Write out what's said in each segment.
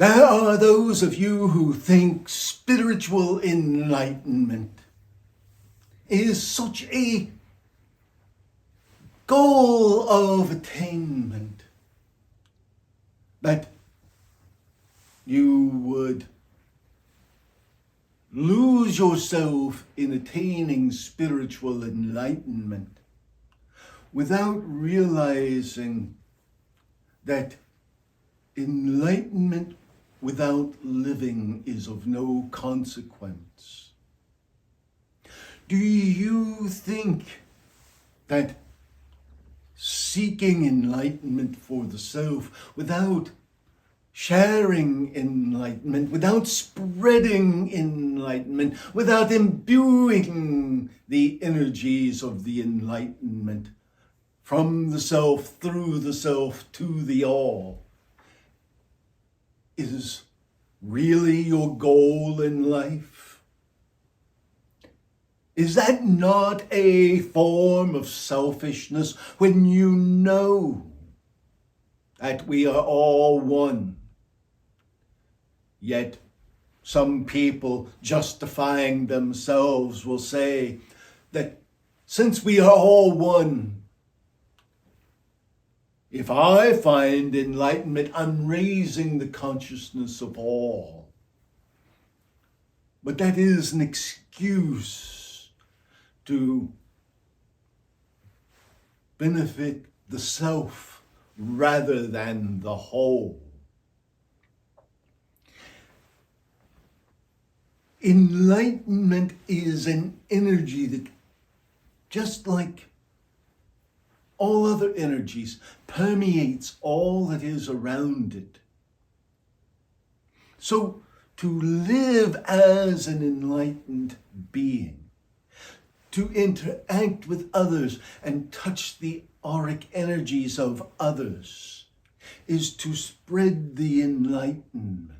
There are those of you who think spiritual enlightenment is such a goal of attainment that you would lose yourself in attaining spiritual enlightenment without realizing that enlightenment without living is of no consequence. Do you think that seeking enlightenment for the self without sharing enlightenment, without spreading enlightenment, without imbuing the energies of the enlightenment from the self, through the self, to the all, is really your goal in life? Is that not a form of selfishness when you know that we are all one? Yet some people, justifying themselves, will say that since we are all one, if I find enlightenment, I'm raising the consciousness of all. But that is an excuse to benefit the self rather than the whole. Enlightenment is an energy that, just like all other energies, permeates all that is around it. So to live as an enlightened being, to interact with others and touch the auric energies of others, is to spread the enlightenment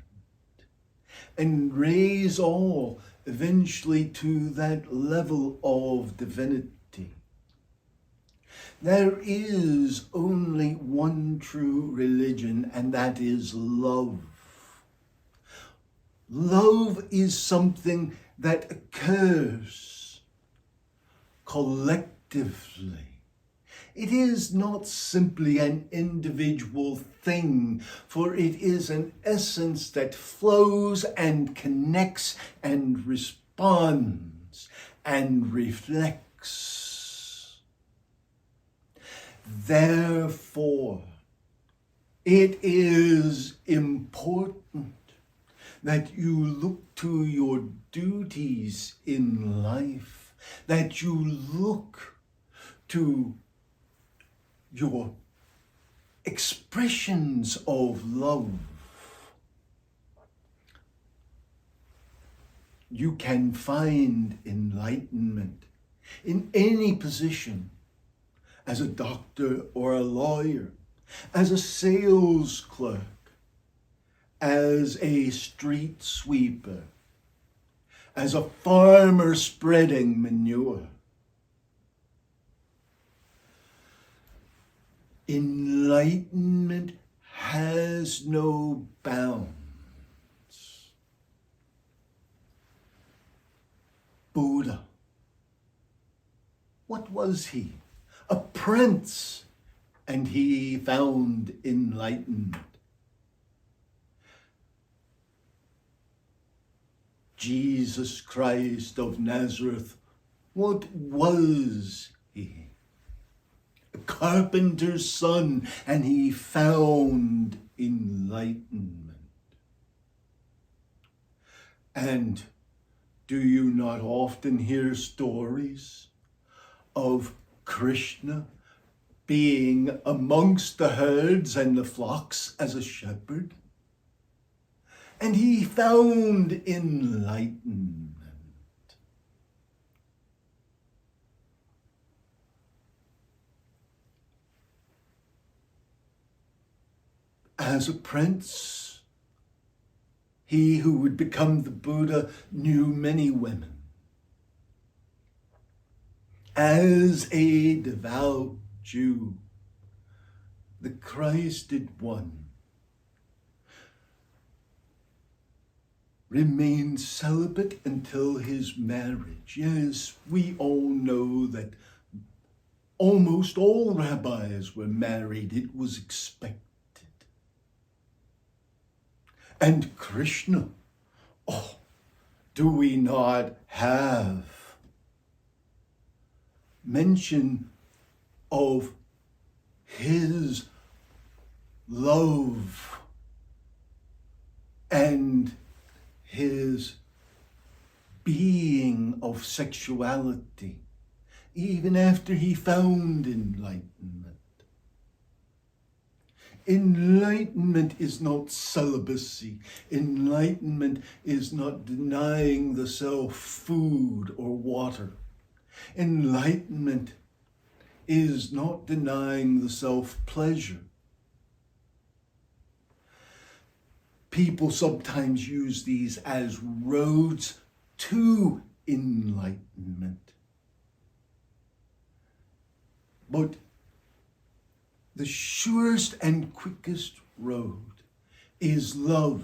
and raise all eventually to that level of divinity. There is only one true religion, and that is love. Love is something that occurs collectively. It is not simply an individual thing, for it is an essence that flows and connects and responds and reflects. Therefore, it is important that you look to your duties in life, that you look to your expressions of love. You can find enlightenment in any position, as a doctor or a lawyer, as a sales clerk, as a street sweeper, as a farmer spreading manure. Enlightenment has no bounds. Buddha, what was he? A prince, and he found enlightenment. Jesus Christ of Nazareth, what was he? A carpenter's son, and he found enlightenment. And do you not often hear stories of Krishna being amongst the herds and the flocks as a shepherd? And he found enlightenment. As a prince, he who would become the Buddha knew many women. As a devout Jew, the Christed One remained celibate until his marriage. Yes, we all know that almost all rabbis were married. It was expected. And Krishna, oh, do we not have mention of his love and his being of sexuality, even after he found enlightenment? Enlightenment is not celibacy. Enlightenment is not denying the self food or water. Enlightenment is not denying the self pleasure. People sometimes use these as roads to enlightenment. But the surest and quickest road is love.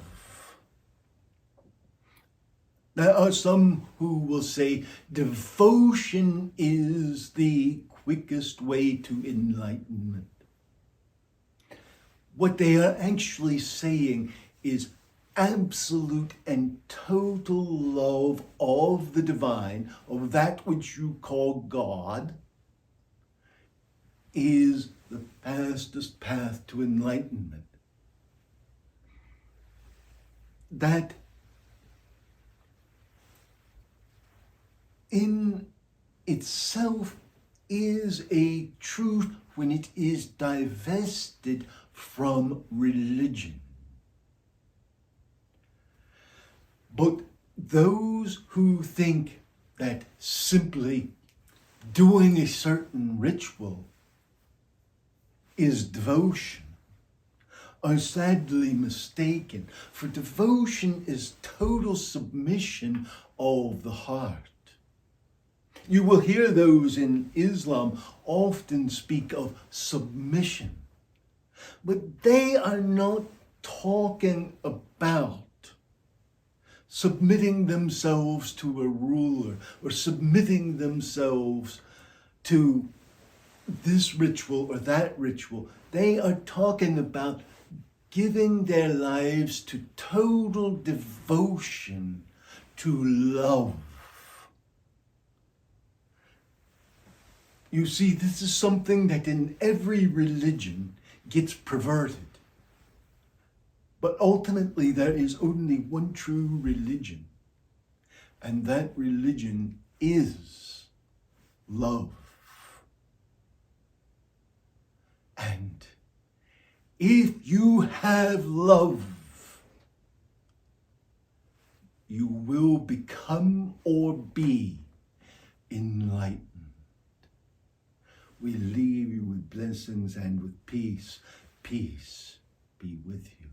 There are some who will say devotion is the quickest way to enlightenment. What they are actually saying is absolute and total love of the divine, of that which you call God, is the fastest path to enlightenment. That in itself is a truth when it is divested from religion. But those who think that simply doing a certain ritual is devotion are sadly mistaken, for devotion is total submission of the heart. You will hear those in Islam often speak of submission, but they are not talking about submitting themselves to a ruler or submitting themselves to this ritual or that ritual. They are talking about giving their lives to total devotion to love. You see, this is something that in every religion gets perverted. But ultimately, there is only one true religion, and that religion is love. And if you have love, you will become or be enlightened. We leave you with blessings and with peace. Peace be with you.